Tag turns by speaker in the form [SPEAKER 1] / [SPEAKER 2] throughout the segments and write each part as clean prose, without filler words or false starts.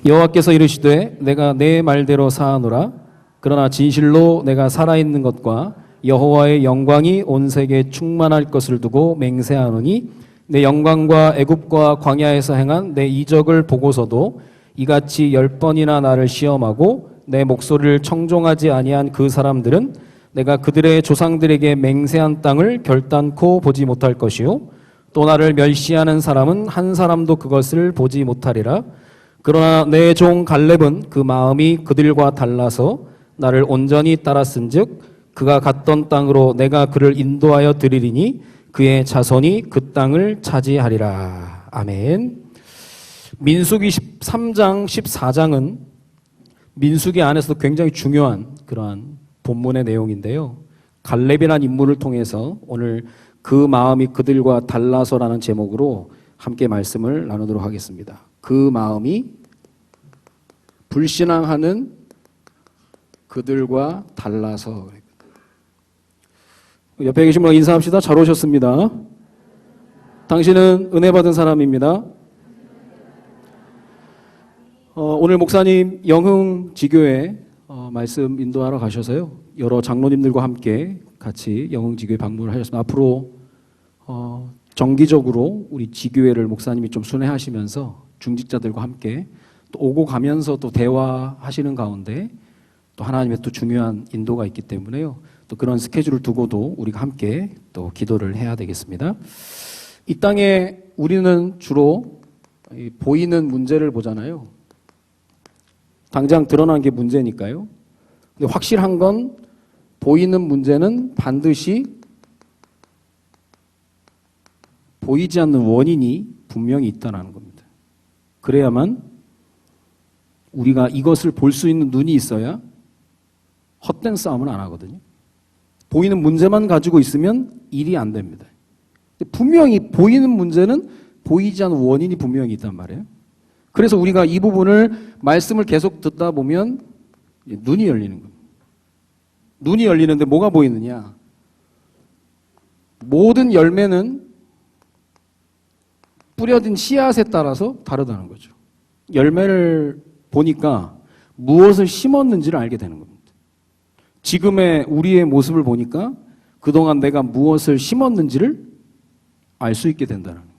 [SPEAKER 1] 여호와께서 이르시되 내가 내 말대로 사하노라. 그러나 진실로 내가 살아있는 것과 여호와의 영광이 온 세계에 충만할 것을 두고 맹세하노니 내 영광과 애굽과 광야에서 행한 내 이적을 보고서도 이같이 10번이나 나를 시험하고 내 목소리를 청종하지 아니한 그 사람들은 내가 그들의 조상들에게 맹세한 땅을 결단코 보지 못할 것이요 또 나를 멸시하는 사람은 한 사람도 그것을 보지 못하리라. 그러나 내 종 갈렙은 그 마음이 그들과 달라서 나를 온전히 따랐은즉 그가 갔던 땅으로 내가 그를 인도하여 드리리니 그의 자손이 그 땅을 차지하리라. 아멘. 민수기 13장 14장은 민수기 안에서도 굉장히 중요한 그러한 본문의 내용인데요. 갈렙이라는 인물을 통해서 오늘 그 마음이 그들과 달라서라는 제목으로 함께 말씀을 나누도록 하겠습니다. 그 마음이 불신앙하는 그들과 달라서. 옆에 계신 분 인사합시다. 잘 오셨습니다. 당신은 은혜 받은 사람입니다. 오늘 목사님 영흥지교회 말씀 인도하러 가셔서요. 여러 장로님들과 함께 같이 영흥지교회 방문을 하셨습니다. 앞으로 정기적으로 우리 지교회를 목사님이 좀 순회하시면서 중직자들과 함께 또 오고 가면서 또 대화하시는 가운데 또 하나님의 또 중요한 인도가 있기 때문에요. 또 그런 스케줄을 두고도 우리가 함께 또 기도를 해야 되겠습니다. 이 땅에 우리는 주로 보이는 문제를 보잖아요. 당장 드러난 게 문제니까요. 근데 확실한 건 보이는 문제는 반드시 보이지 않는 원인이 분명히 있다는 겁니다. 그래야만 우리가 이것을 볼 수 있는 눈이 있어야 헛된 싸움은 안 하거든요. 보이는 문제만 가지고 있으면 일이 안 됩니다. 분명히 보이는 문제는 보이지 않는 원인이 분명히 있단 말이에요. 그래서 우리가 이 부분을 말씀을 계속 듣다 보면 눈이 열리는 겁니다. 눈이 열리는데 뭐가 보이느냐? 모든 열매는 뿌려진 씨앗에 따라서 다르다는 거죠. 열매를 보니까 무엇을 심었는지를 알게 되는 겁니다. 지금의 우리의 모습을 보니까 그동안 내가 무엇을 심었는지를 알 수 있게 된다는 거예요.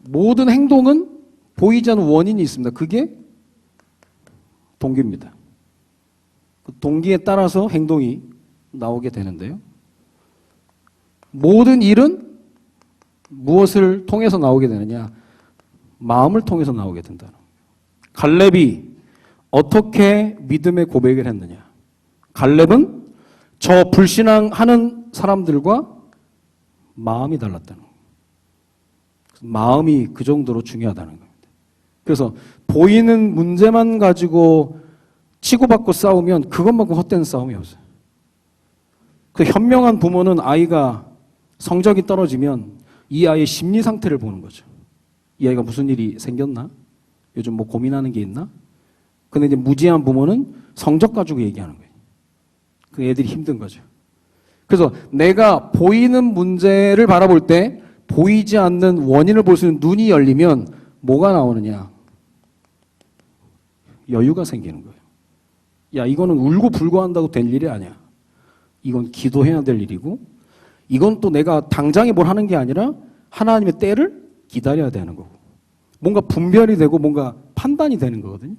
[SPEAKER 1] 모든 행동은 보이지 않는 원인이 있습니다. 그게 동기입니다. 그 동기에 따라서 행동이 나오게 되는데요. 모든 일은 무엇을 통해서 나오게 되느냐? 마음을 통해서 나오게 된다. 갈렙이 어떻게 믿음의 고백을 했느냐? 갈렙은 저 불신앙하는 사람들과 마음이 달랐다는 거예요. 마음이 그 정도로 중요하다는 겁니다. 그래서 보이는 문제만 가지고 치고받고 싸우면 그것만큼 헛된 싸움이 없어요. 그 현명한 부모는 아이가 성적이 떨어지면 이 아이의 심리 상태를 보는 거죠. 이 아이가 무슨 일이 생겼나? 요즘 뭐 고민하는 게 있나? 근데 이제 무지한 부모는 성적 가지고 얘기하는 거예요. 그 애들이 힘든 거죠. 그래서 내가 보이는 문제를 바라볼 때 보이지 않는 원인을 볼 수 있는 눈이 열리면 뭐가 나오느냐? 여유가 생기는 거예요. 야, 이거는 울고 불고 한다고 될 일이 아니야. 이건 기도해야 될 일이고 이건 또 내가 당장에 뭘 하는 게 아니라 하나님의 때를 기다려야 되는 거고 뭔가 분별이 되고 뭔가 판단이 되는 거거든요.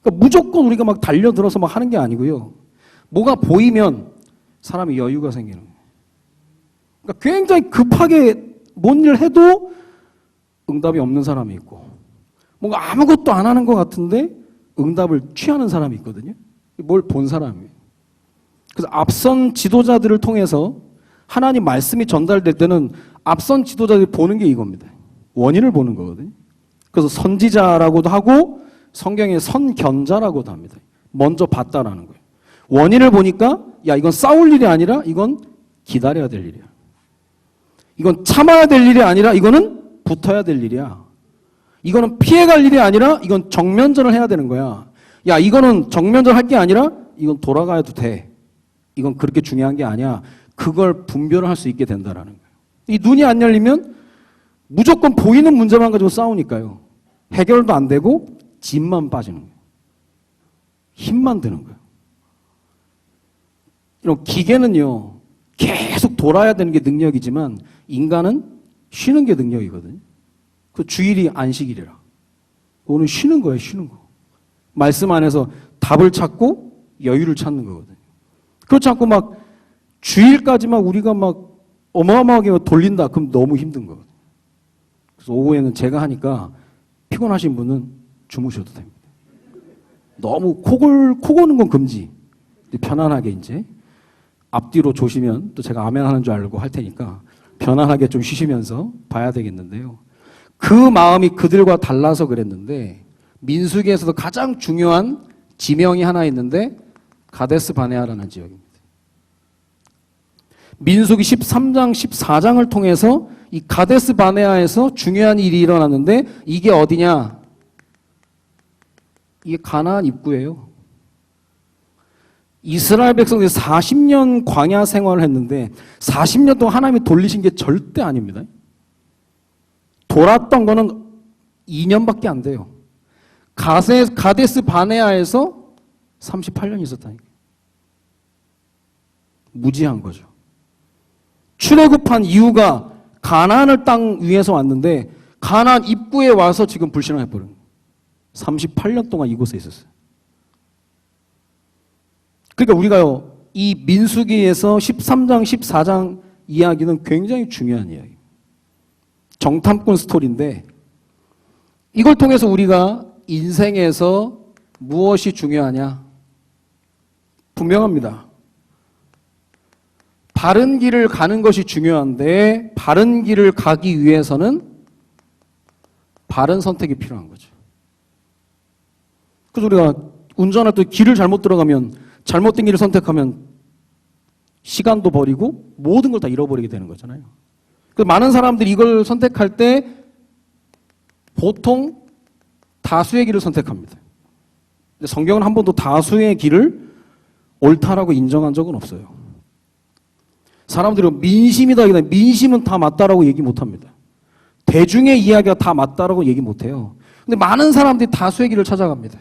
[SPEAKER 1] 그러니까 무조건 우리가 막 달려들어서 막 하는 게 아니고요. 뭐가 보이면 사람이 여유가 생기는 거예요. 그러니까 굉장히 급하게 뭔 일을 해도 응답이 없는 사람이 있고 뭔가 아무것도 안 하는 것 같은데 응답을 취하는 사람이 있거든요. 뭘 본 사람이에요. 그래서 앞선 지도자들을 통해서 하나님 말씀이 전달될 때는 앞선 지도자들이 보는 게 이겁니다. 원인을 보는 거거든요. 그래서 선지자라고도 하고 성경에 선견자라고도 합니다. 먼저 봤다라는 거예요. 원인을 보니까 야 이건 싸울 일이 아니라 이건 기다려야 될 일이야. 이건 참아야 될 일이 아니라 이거는 붙어야 될 일이야. 이거는 피해갈 일이 아니라 이건 정면전을 해야 되는 거야. 야 이거는 정면전 할 게 아니라 이건 돌아가야도 돼. 이건 그렇게 중요한 게 아니야. 그걸 분별을 할 수 있게 된다라는 거예요. 이 눈이 안 열리면 무조건 보이는 문제만 가지고 싸우니까요. 해결도 안 되고 짐만 빠지는 거예요. 힘만 드는 거예요. 이런 기계는요, 계속 돌아야 되는 게 능력이지만 인간은 쉬는 게 능력이거든요. 그 주일이 안식일이라. 오늘 쉬는 거예요, 쉬는 거. 말씀 안에서 답을 찾고 여유를 찾는 거거든요. 그렇지 않고 막 주일까지 막 우리가 막 어마어마하게 돌린다. 그럼 너무 힘든 거거든요. 그래서 오후에는 제가 하니까 피곤하신 분은 주무셔도 됩니다. 너무 코 고는 건 금지. 편안하게 이제 앞뒤로 조시면 또 제가 아멘 하는 줄 알고 할 테니까 편안하게 좀 쉬시면서 봐야 되겠는데요. 그 마음이 그들과 달라서 그랬는데 민수기에서도 가장 중요한 지명이 하나 있는데 가데스 바네아라는 지역입니다. 민수기 13장, 14장을 통해서 이 가데스 바네아에서 중요한 일이 일어났는데 이게 어디냐? 이게 가나안 입구예요. 이스라엘 백성들이 40년 광야 생활을 했는데 40년 동안 하나님이 돌리신 게 절대 아닙니다. 돌았던 거는 2년밖에 안 돼요. 가데스 바네아에서 38년 있었다니까요. 무지한 거죠. 출애굽한 이유가 가나안을 땅 위에서 왔는데 가나안 입구에 와서 지금 불신앙해버린 거예요. 38년 동안 이곳에 있었어요. 그러니까 우리가요, 이 민수기에서 13장, 14장 이야기는 굉장히 중요한 이야기입니다. 정탐꾼 스토리인데 이걸 통해서 우리가 인생에서 무엇이 중요하냐? 분명합니다. 바른 길을 가는 것이 중요한데 바른 길을 가기 위해서는 바른 선택이 필요한 거죠. 그래서 우리가 운전할 때 길을 잘못 들어가면 잘못된 길을 선택하면 시간도 버리고 모든 걸 다 잃어버리게 되는 거잖아요. 그래서 많은 사람들이 이걸 선택할 때 보통 다수의 길을 선택합니다. 근데 성경은 한 번도 다수의 길을 옳다라고 인정한 적은 없어요. 사람들이 민심이다, 민심은 다 맞다라고 얘기 못합니다. 대중의 이야기가 다 맞다라고 얘기 못해요. 근데 많은 사람들이 다수의 길을 찾아갑니다.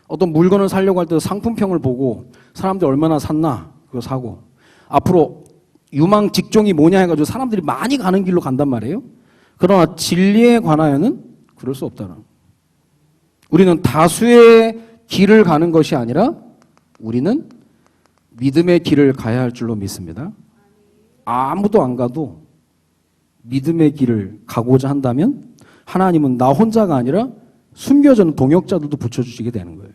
[SPEAKER 1] 어떤 물건을 사려고 할 때 상품평을 보고 사람들이 얼마나 샀나 그거 사고 앞으로 유망 직종이 뭐냐 해가지고 사람들이 많이 가는 길로 간단 말이에요. 그러나 진리에 관하여는 그럴 수 없다는. 우리는 다수의 길을 가는 것이 아니라 우리는 믿음의 길을 가야 할 줄로 믿습니다. 아무도 안 가도 믿음의 길을 가고자 한다면 하나님은 나 혼자가 아니라 숨겨진 동역자들도 붙여주시게 되는 거예요.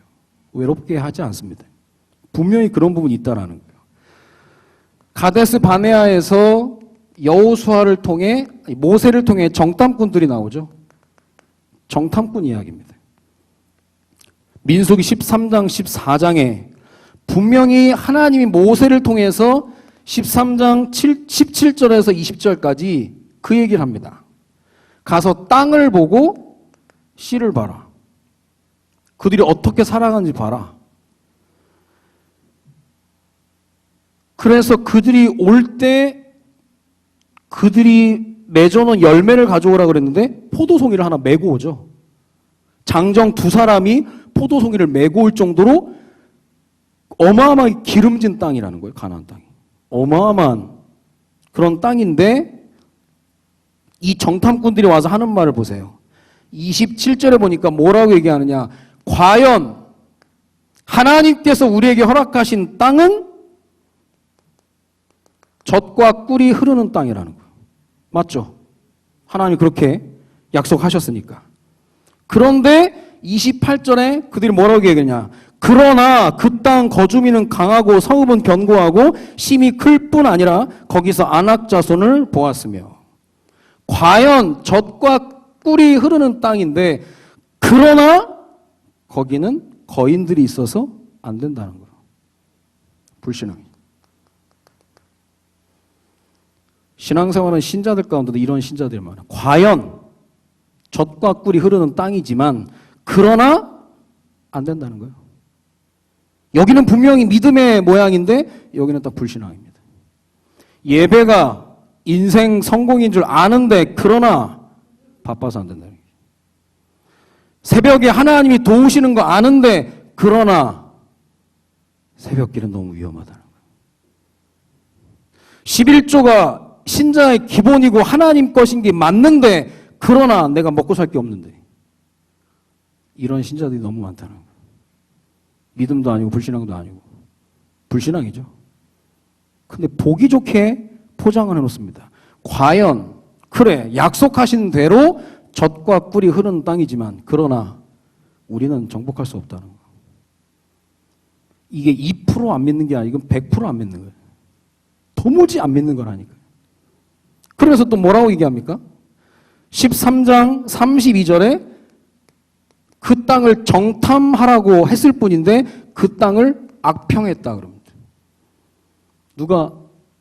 [SPEAKER 1] 외롭게 하지 않습니다. 분명히 그런 부분이 있다라는 거예요. 가데스 바네아에서 여호수아를 통해 모세를 통해 정탐꾼들이 나오죠. 정탐꾼 이야기입니다. 민수기 13장 14장에 분명히 하나님이 모세를 통해서 13장 17절에서 20절까지 그 얘기를 합니다. 가서 땅을 보고 씨를 봐라. 그들이 어떻게 살아가는지 봐라. 그래서 그들이 올 때 그들이 맺어놓은 열매를 가져오라 그랬는데 포도송이를 하나 메고 오죠. 장정 두 사람이 포도송이를 메고 올 정도로 어마어마하게 기름진 땅이라는 거예요. 가나안 땅이. 어마어마한 그런 땅인데 이 정탐꾼들이 와서 하는 말을 보세요. 27절에 보니까 뭐라고 얘기하느냐. 과연 하나님께서 우리에게 허락하신 땅은 젖과 꿀이 흐르는 땅이라는 거예요. 맞죠? 하나님 그렇게 약속하셨으니까. 그런데 28절에 그들이 뭐라고 얘기하냐. 그러나 그 땅 거주민은 강하고 성읍은 견고하고 심이 클 뿐 아니라 거기서 안악 자손을 보았으며. 과연 젖과 꿀이 흐르는 땅인데 그러나 거기는 거인들이 있어서 안 된다는 거예요. 불신앙이. 신앙생활은 신자들 가운데도 이런 신자들이 많아요. 과연 젖과 꿀이 흐르는 땅이지만 그러나 안 된다는 거예요. 여기는 분명히 믿음의 모양인데 여기는 딱 불신앙입니다. 예배가 인생 성공인 줄 아는데 그러나 바빠서 안 된다는 거예요. 새벽에 하나님이 도우시는 거 아는데 그러나 새벽길은 너무 위험하다는 거예요. 11조가 신자의 기본이고 하나님 것인 게 맞는데 그러나 내가 먹고 살 게 없는데 이런 신자들이 너무 많다는 거예요. 믿음도 아니고 불신앙도 아니고 불신앙이죠. 근데 보기 좋게 포장을 해놓습니다. 과연 그래 약속하신 대로 젖과 꿀이 흐르는 땅이지만 그러나 우리는 정복할 수 없다는 거예요. 이게 2% 안 믿는 게 아니고 100%안 믿는 거예요. 도무지 안 믿는 거라니까요. 그래서 또 뭐라고 얘기합니까? 13장 32절에 그 땅을 정탐하라고 했을 뿐인데 그 땅을 악평했다 그럽니다. 누가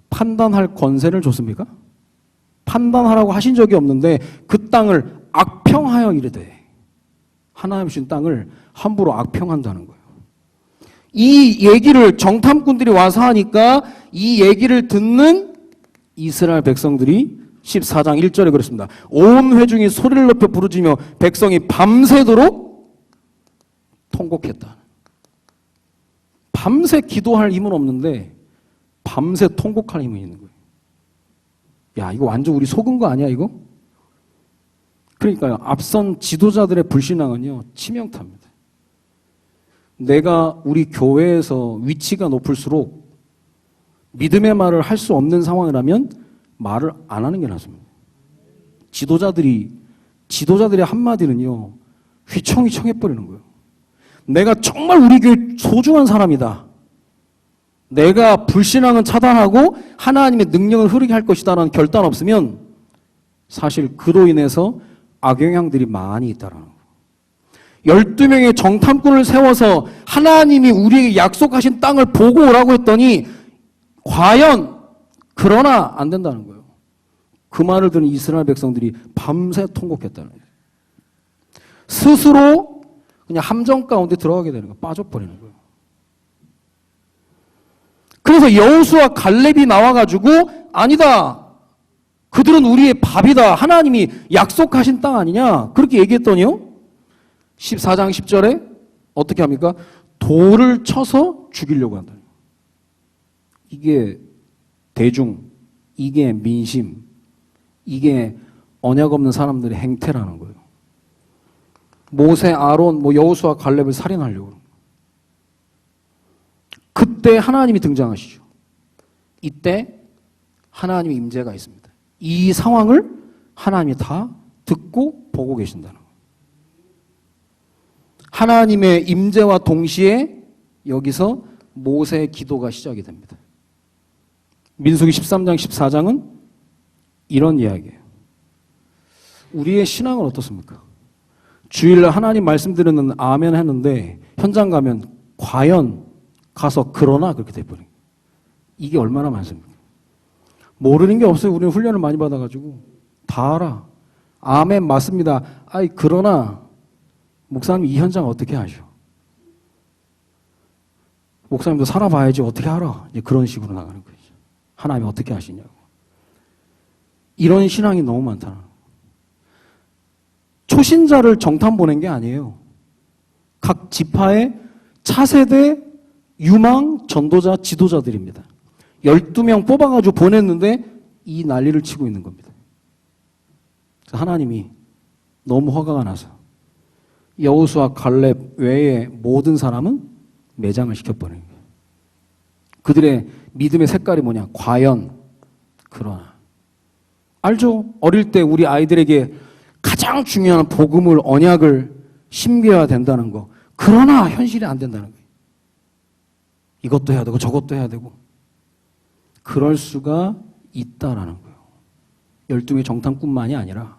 [SPEAKER 1] 판단할 권세를 줬습니까? 판단하라고 하신 적이 없는데 그 땅을 악평하여 이르되 하나님 주신 땅을 함부로 악평한다는 거예요. 이 얘기를 정탐꾼들이 와서 하니까 이 얘기를 듣는 이스라엘 백성들이 14장 1절에 그랬습니다. 온 회중이 소리를 높여 부르짖으며 백성이 밤새도록 통곡했다. 밤새 기도할 힘은 없는데 밤새 통곡할 힘은 있는 거예요. 야, 이거 완전 우리 속은 거 아니야, 이거? 그러니까요, 앞선 지도자들의 불신앙은요, 치명타입니다. 내가 우리 교회에서 위치가 높을수록 믿음의 말을 할 수 없는 상황이라면 말을 안 하는 게 낫습니다. 지도자들의 한마디는요, 휘청휘청해버리는 거예요. 내가 정말 우리 교회 소중한 사람이다. 내가 불신앙은 차단하고 하나님의 능력을 흐르게 할 것이다라는 결단 없으면 사실 그로 인해서 악영향들이 많이 있다라는 거예요. 12명의 정탐꾼을 세워서 하나님이 우리에게 약속하신 땅을 보고 오라고 했더니 과연 그러나 안 된다는 거예요. 그 말을 들은 이스라엘 백성들이 밤새 통곡했다는 거예요. 스스로 그냥 함정 가운데 들어가게 되는 거예요. 빠져버리는 거예요. 그래서 여호수아 갈렙이 나와가지고 아니다. 그들은 우리의 밥이다. 하나님이 약속하신 땅 아니냐. 그렇게 얘기했더니요. 14장 10절에 어떻게 합니까? 돌을 쳐서 죽이려고 한다. 이게 대중, 이게 민심, 이게 언약 없는 사람들의 행태라는 거예요. 모세, 아론, 여호수아, 갈렙을 살인하려고. 그때 하나님이 등장하시죠. 이때 하나님의 임재가 있습니다. 이 상황을 하나님이 다 듣고 보고 계신다는 거예요. 하나님의 임재와 동시에 여기서 모세의 기도가 시작이 됩니다. 민수기 13장, 14장은 이런 이야기예요. 우리의 신앙은 어떻습니까? 주일날 하나님 말씀 들으는 아멘 했는데 현장 가면 과연 가서 그러나 그렇게 돼버려요. 이게 얼마나 많습니까? 모르는 게 없어요. 우리는 훈련을 많이 받아가지고 다 알아. 아멘 맞습니다. 아이 그러나 목사님 이 현장 어떻게 하셔? 목사님도 살아봐야지 어떻게 알아? 이제 그런 식으로 나가는 거죠. 하나님이 어떻게 하시냐고. 이런 신앙이 너무 많다. 초신자를 정탐 보낸 게 아니에요. 각 지파의 차세대 유망 전도자 지도자들입니다. 12명 뽑아가지고 보냈는데 이 난리를 치고 있는 겁니다. 하나님이 너무 화가 나서 여호수아 갈렙 외에 모든 사람은 매장을 시켜버린 거예요. 그들의 믿음의 색깔이 뭐냐? 과연, 그러나. 알죠? 어릴 때 우리 아이들에게 가장 중요한 복음을, 언약을 심겨야 된다는 거. 그러나 현실이 안 된다는 거예요. 이것도 해야 되고 저것도 해야 되고. 그럴 수가 있다라는 거예요. 12명의 정탐꾼만이 아니라.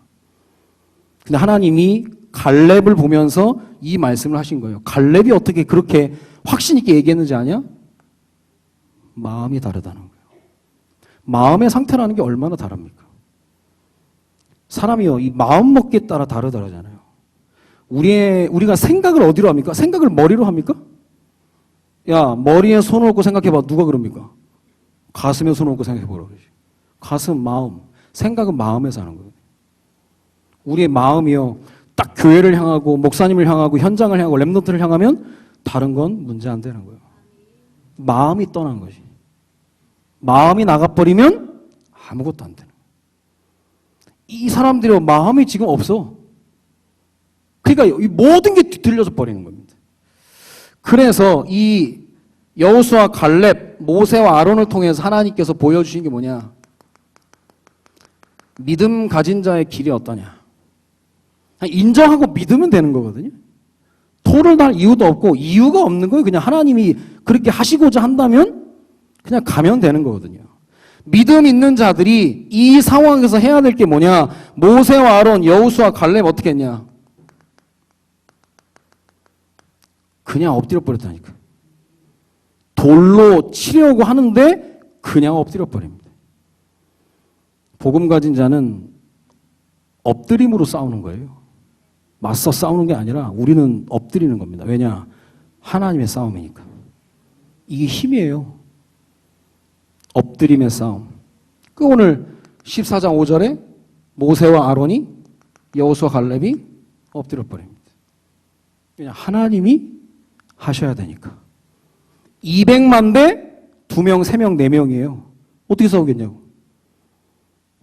[SPEAKER 1] 근데 하나님이 갈렙을 보면서 이 말씀을 하신 거예요. 갈렙이 어떻게 그렇게 확신 있게 얘기했는지 아냐? 마음이 다르다는 거예요. 마음의 상태라는 게 얼마나 다릅니까? 사람이요, 이 마음 먹기에 따라 다르잖아요. 우리가 생각을 어디로 합니까? 생각을 머리로 합니까? 야, 머리에 손을 얹고 생각해봐. 누가 그럽니까? 가슴에 손을 얹고 생각해보라고 그러지. 가슴, 마음. 생각은 마음에서 하는 거예요. 우리의 마음이요. 딱 교회를 향하고 목사님을 향하고 현장을 향하고 랩런트를 향하면 다른 건 문제 안 되는 거예요. 마음이 떠난 것이. 마음이 나가버리면 아무것도 안 되는 거예요. 이 사람들의 마음이 지금 없어. 그러니까 이 모든 게 뒤틀려져 버리는 겁니다. 그래서 이 여호수아, 갈렙, 모세와 아론을 통해서 하나님께서 보여주신 게 뭐냐? 믿음 가진 자의 길이 어떠냐? 인정하고 믿으면 되는 거거든요. 토를 달 이유도 없고 이유가 없는 거예요. 그냥 하나님이 그렇게 하시고자 한다면 그냥 가면 되는 거거든요. 믿음 있는 자들이 이 상황에서 해야 될 게 뭐냐? 모세와 아론, 여호수아, 갈렙 어떻게 했냐? 그냥 엎드려 버렸다니까. 돌로 치려고 하는데 그냥 엎드려 버립니다. 복음 가진 자는 엎드림으로 싸우는 거예요. 맞서 싸우는 게 아니라 우리는 엎드리는 겁니다. 왜냐? 하나님의 싸움이니까. 이게 힘이에요. 엎드림의 싸움. 그 오늘 14장 5절에 모세와 아론이 여호수아 갈렙이 엎드려 버립니다. 왜냐? 하나님이 하셔야 되니까. 200만 대 2명, 3명, 4명이에요. 어떻게 싸우겠냐고.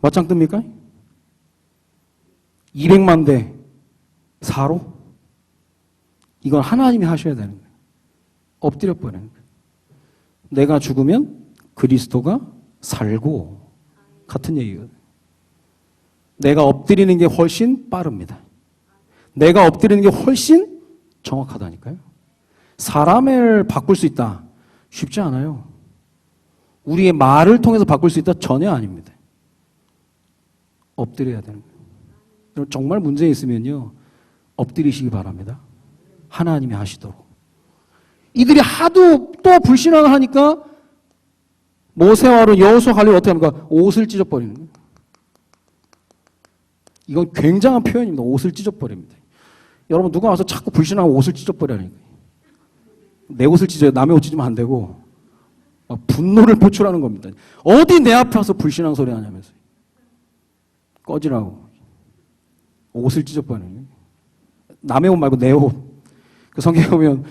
[SPEAKER 1] 맞짱 뜹니까? 200만 대 4로? 이건 하나님이 하셔야 되는 거예요. 엎드려 버리는 거예요. 내가 죽으면 그리스도가 살고 같은 얘기거든요. 내가 엎드리는 게 훨씬 빠릅니다. 내가 엎드리는 게 훨씬 정확하다니까요. 사람을 바꿀 수 있다. 쉽지 않아요. 우리의 말을 통해서 바꿀 수 있다? 전혀 아닙니다. 엎드려야 되는 거예요. 정말 문제 있으면요. 엎드리시기 바랍니다. 하나님이 하시도록. 이들이 하도 또 불신앙을 하니까 모세와 아론, 여호수아, 갈렙이 어떻게 합니까? 옷을 찢어버리는 거예요. 이건 굉장한 표현입니다. 옷을 찢어버립니다. 여러분 누가 와서 자꾸 불신하고 옷을 찢어버리라니까. 내 옷을 찢어요. 남의 옷 찢으면 안 되고 막 분노를 표출하는 겁니다. 어디 내 앞에 와서 불신한 소리 하냐면서. 꺼지라고. 옷을 찢어버리는 거예요. 남의 옷 말고 내 옷. 그 성경에 보면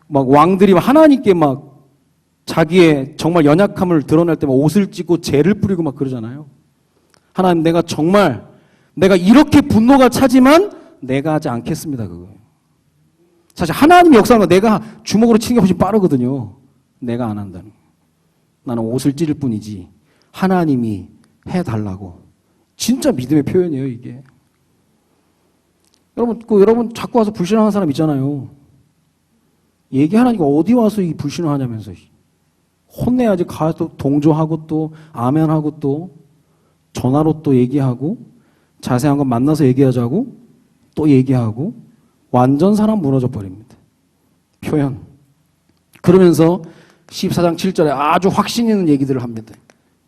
[SPEAKER 1] 막 왕들이 하나님께 막 자기의 정말 연약함을 드러낼 때 막 옷을 찢고 재를 뿌리고 막 그러잖아요. 하나님 내가 정말 내가 이렇게 분노가 차지만 내가 하지 않겠습니다. 그거. 사실 하나님 역사는 내가 주먹으로 치는 게 훨씬 빠르거든요. 내가 안 한다는. 나는 옷을 찌를 뿐이지 하나님이 해달라고. 진짜 믿음의 표현이에요 이게. 여러분 자꾸 와서 불신하는 사람 있잖아요. 얘기하니까 어디 와서 이 불신을 하냐면서. 혼내야지 가서 동조하고 또 아멘하고 또 전화로 또 얘기하고 자세한 건 만나서 얘기하자고 또 얘기하고 완전 사람 무너져 버립니다. 표현. 그러면서 14장 7절에 아주 확신 있는 얘기들을 합니다.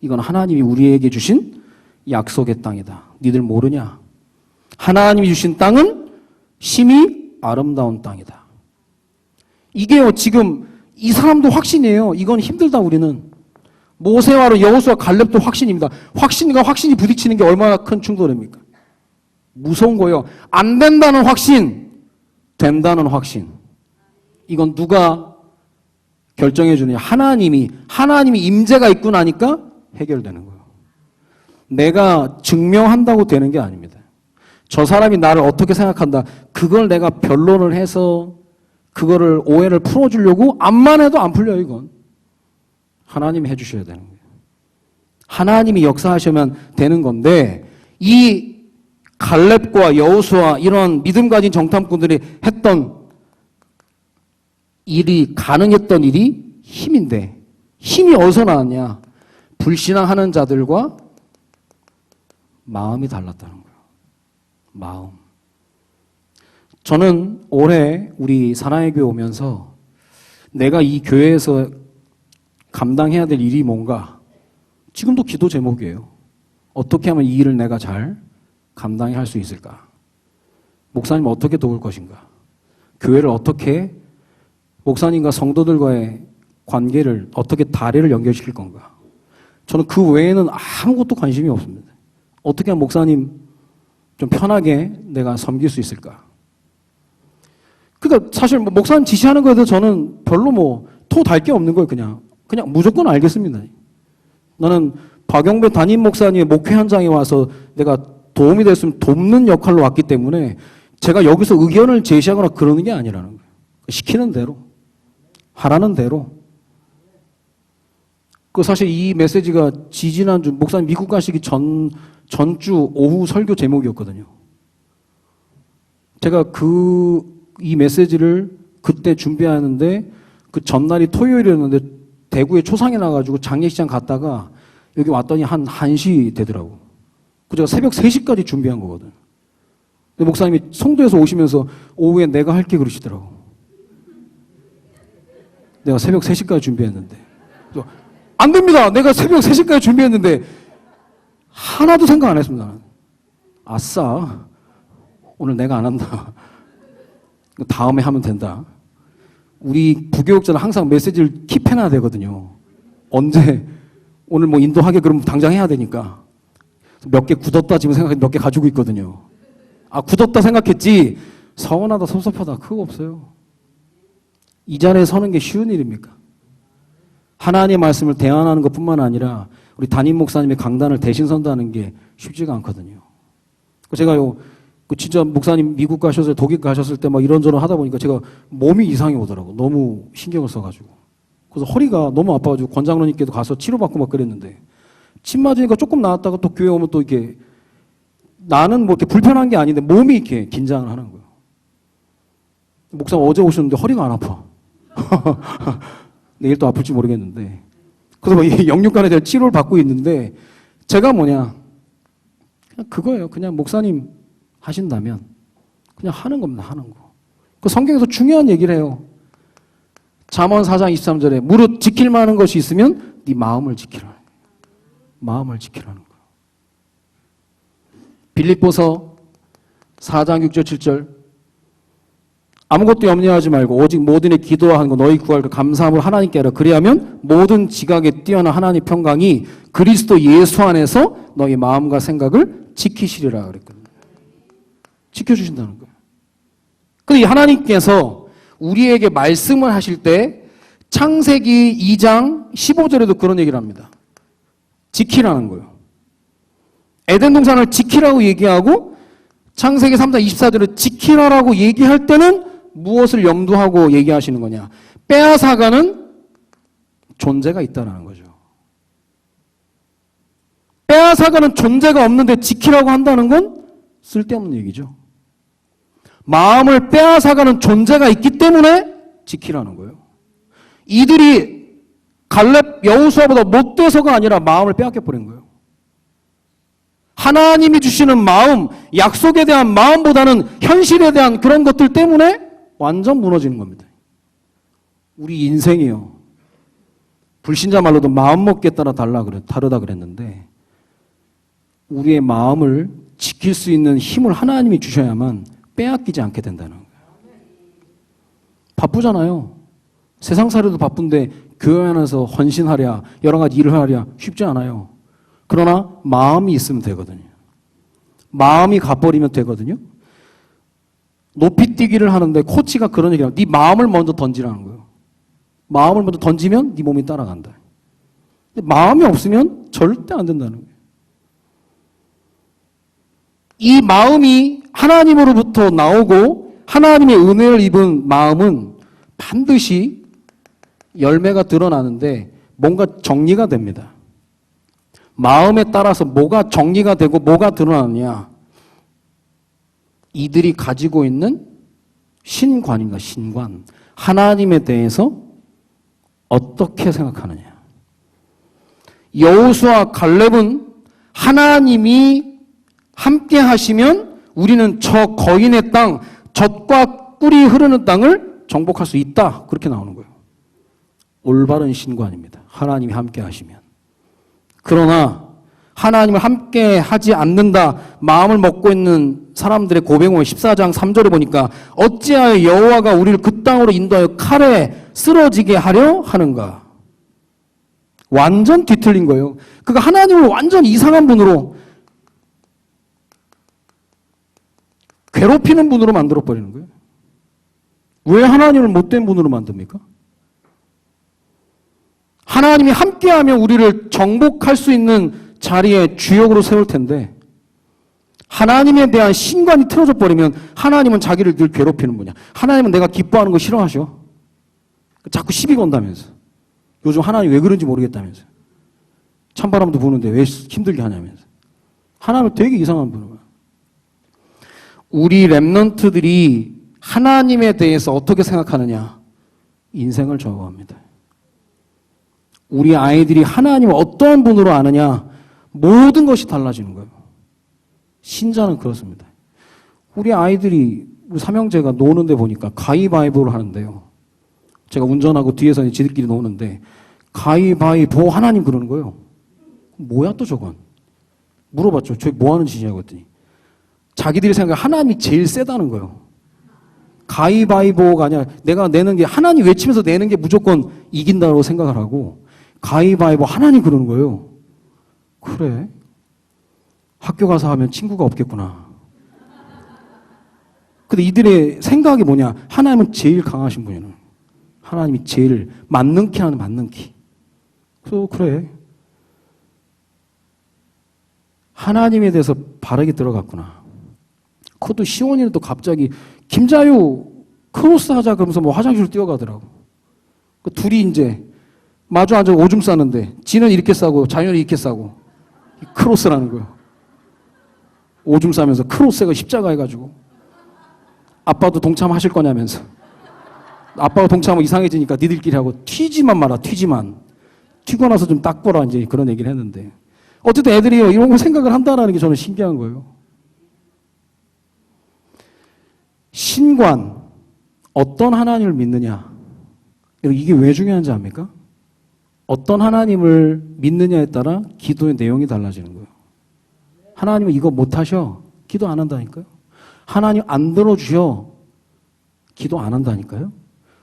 [SPEAKER 1] 이건 하나님이 우리에게 주신 약속의 땅이다. 니들 모르냐? 하나님이 주신 땅은 심히 아름다운 땅이다. 이게요 지금 이 사람도 확신이에요. 이건 힘들다 우리는. 모세와 여호수아 갈렙도 확신입니다. 확신과 확신이 부딪히는 게 얼마나 큰 충돌입니까? 무서운 거예요. 안 된다는 확신, 된다는 확신. 이건 누가 결정해 주느냐? 하나님이 임재가 있고 나니까 해결되는 거예요. 내가 증명한다고 되는 게 아닙니다. 저 사람이 나를 어떻게 생각한다. 그걸 내가 변론을 해서 그거를 오해를 풀어주려고 암만 해도 안 풀려요. 이건 하나님이 해주셔야 되는 거예요. 하나님이 역사하시면 되는 건데 이 갈렙과 여호수아 이런 믿음 가진 정탐꾼들이 했던 일이 가능했던 일이 힘인데 힘이 어디서 나왔냐? 불신앙하는 자들과 마음이 달랐다는 거예요. 마음. 저는 올해 우리 사랑의 교회 오면서 내가 이 교회에서 감당해야 될 일이 뭔가 지금도 기도 제목이에요. 어떻게 하면 이 일을 내가 잘 감당해 할 수 있을까? 목사님 어떻게 도울 것인가? 교회를 어떻게 목사님과 성도들과의 관계를 어떻게 다리를 연결시킬 건가? 저는 그 외에는 아무것도 관심이 없습니다. 어떻게 하면 목사님 좀 편하게 내가 섬길 수 있을까? 그러니까 사실 뭐 목사님 지시하는 거에 대해서 저는 별로 뭐 토 달 게 없는 거예요. 그냥 무조건 알겠습니다. 나는 박영배 담임 목사님의 목회 현장에 와서 내가 도움이 됐으면 돕는 역할로 왔기 때문에 제가 여기서 의견을 제시하거나 그러는 게 아니라는 거예요. 시키는 대로, 하라는 대로. 그 사실 이 메시지가 지지난주 목사님 미국 가시기 전주 오후 설교 제목이었거든요. 제가 이 메시지를 그때 준비하는데 그 전날이 토요일이었는데 대구에 초상이 나가지고 장례식장 갔다가 여기 왔더니 한 1시 되더라고. 그 제가 새벽 3시까지 준비한 거거든. 근데 목사님이 송도에서 오시면서 오후에 내가 할게 그러시더라고. 내가 새벽 3시까지 준비했는데. 그래서 안 됩니다. 내가 새벽 3시까지 준비했는데 하나도 생각 안 했습니다. 나는. 아싸. 오늘 내가 안 한다. 다음에 하면 된다. 우리 부교육자는 항상 메시지를 킵해놔야 되거든요. 언제 오늘 뭐 인도하게 그러면 당장 해야 되니까. 몇 개 굳었다 지금 생각해 몇 개 가지고 있거든요. 아 굳었다 생각했지 서운하다 섭섭하다 그거 없어요. 이 자리에 서는 게 쉬운 일입니까? 하나님의 말씀을 대안하는 것뿐만 아니라 우리 담임 목사님의 강단을 대신 선다는 게 쉽지가 않거든요. 제가 진짜 목사님 미국 가셨을 때 독일 가셨을 때 막 이런저런 하다 보니까 제가 몸이 이상이 오더라고. 너무 신경을 써가지고. 그래서 허리가 너무 아파가지고 권장로님께도 가서 치료받고 막 그랬는데 침 맞으니까 조금 나았다가 또 교회 오면 또 이렇게 나는 뭐 이렇게 불편한 게 아닌데 몸이 이렇게 긴장을 하는 거예요. 목사님 어제 오셨는데 허리가 안 아파. 내일 또 아플지 모르겠는데. 그래서 뭐 영육간에 대한 치료를 받고 있는데 제가 그냥 그거예요. 그냥 목사님 하신다면 그냥 하는 겁니다. 하는 거. 그 성경에서 중요한 얘기를 해요. 잠언 4장 23절에 무릇 지킬 만한 것이 있으면 네 마음을 지키라. 마음을 지키라는 거예요. 빌립보서 4장 6절 7절 아무것도 염려하지 말고 오직 모든 일 기도하는 거 너희 구할 것 감사함으로 하나님께 하라. 그리하면 모든 지각에 뛰어난 하나님 평강이 그리스도 예수 안에서 너희 마음과 생각을 지키시리라 그랬거든요. 지켜주신다는 거예요. 근데 하나님께서 우리에게 말씀을 하실 때 창세기 2장 15절에도 그런 얘기를 합니다. 지키라는 거예요. 에덴 동산을 지키라고 얘기하고 창세기 3장 24절에 지키라라고 얘기할 때는 무엇을 염두하고 얘기하시는 거냐? 빼앗아가는 존재가 있다는 거죠. 빼앗아가는 존재가 없는데 지키라고 한다는 건 쓸데없는 얘기죠. 마음을 빼앗아가는 존재가 있기 때문에 지키라는 거예요. 이들이 갈렙 여호수아보다 못돼서가 아니라 마음을 빼앗겨버린 거예요. 하나님이 주시는 마음, 약속에 대한 마음보다는 현실에 대한 그런 것들 때문에 완전 무너지는 겁니다. 우리 인생이요. 불신자 말로도 마음먹기에 따라 다르다 그랬는데 우리의 마음을 지킬 수 있는 힘을 하나님이 주셔야만 빼앗기지 않게 된다는 거예요. 바쁘잖아요. 세상살이도 바쁜데 교회 안에서 헌신하랴 여러 가지 일을 하랴 쉽지 않아요. 그러나 마음이 있으면 되거든요. 마음이 가버리면 되거든요. 높이뛰기를 하는데 코치가 그런 얘기를 합니다. 네 마음을 먼저 던지라는 거예요. 마음을 먼저 던지면 네 몸이 따라간다. 근데 마음이 없으면 절대 안 된다는 거예요. 이 마음이 하나님으로부터 나오고 하나님의 은혜를 입은 마음은 반드시 열매가 드러나는데 뭔가 정리가 됩니다. 마음에 따라서 뭐가 정리가 되고 뭐가 드러나느냐. 이들이 가지고 있는 신관인가 신관. 하나님에 대해서 어떻게 생각하느냐. 여호수아 갈렙은 하나님이 함께 하시면 우리는 저 거인의 땅, 젖과 꿀이 흐르는 땅을 정복할 수 있다. 그렇게 나오는 거예요. 올바른 신관입니다. 하나님이 함께 하시면. 그러나 하나님을 함께 하지 않는다 마음을 먹고 있는 사람들의 고백은 14장 3절에 보니까 어찌하여 여호와가 우리를 그 땅으로 인도하여 칼에 쓰러지게 하려 하는가. 완전 뒤틀린 거예요. 그가 하나님을 완전 이상한 분으로 괴롭히는 분으로 만들어버리는 거예요. 왜 하나님을 못된 분으로 만듭니까? 하나님이 함께하면 우리를 정복할 수 있는 자리에 주역으로 세울 텐데 하나님에 대한 신관이 틀어져 버리면 하나님은 자기를 늘 괴롭히는 분이야. 하나님은 내가 기뻐하는 거 싫어하셔. 자꾸 시비 건다면서. 요즘 하나님 왜 그런지 모르겠다면서. 찬바람도 부는데 왜 힘들게 하냐면서. 하나님은 되게 이상한 분이야. 우리 랩런트들이 하나님에 대해서 어떻게 생각하느냐. 인생을 좌우합니다. 우리 아이들이 하나님을 어떠한 분으로 아느냐. 모든 것이 달라지는 거예요. 신자는 그렇습니다. 우리 아이들이 우리 삼형제가 노는데 보니까 가위바위보를 하는데요. 제가 운전하고 뒤에서 지들끼리 노는데 가위바위보 하나님 그러는 거예요. 뭐야 또 저건? 물어봤죠. 저기 뭐 하는 짓이냐고 했더니 자기들이 생각해 하나님이 제일 세다는 거예요. 가위바위보가 아니라 내가 내는 게 하나님 외치면서 내는 게 무조건 이긴다고 생각을 하고 가위바위보 하나님 그러는 거예요. 그래? 학교 가서 하면 친구가 없겠구나. 근데 이들의 생각이 뭐냐? 하나님은 제일 강하신 분이는. 하나님이 제일 만능키 하는 만능키. 그래서 그래. 하나님에 대해서 바르게 들어갔구나. 그것도 시원이는 또 갑자기 김자유 크로스 하자 그러면서 뭐 화장실로 뛰어가더라고. 그 둘이 이제 마주 앉아 오줌 싸는데 지는 이렇게 싸고 자유는 이렇게 싸고 크로스라는 거예요. 오줌 싸면서 크로스가 십자가 해가지고 아빠도 동참하실 거냐면서 아빠가 동참하면 이상해지니까 니들끼리 하고 튀지만 마라 튀지만 튀고 나서 좀 닦보라 이제 그런 얘기를 했는데 어쨌든 애들이요 이런 거 생각을 한다는 게 저는 신기한 거예요. 신관 어떤 하나님을 믿느냐 이게 왜 중요한지 압니까? 어떤 하나님을 믿느냐에 따라 기도의 내용이 달라지는 거예요. 하나님은 이거 못하셔. 기도 안 한다니까요. 하나님 안 들어주셔. 기도 안 한다니까요.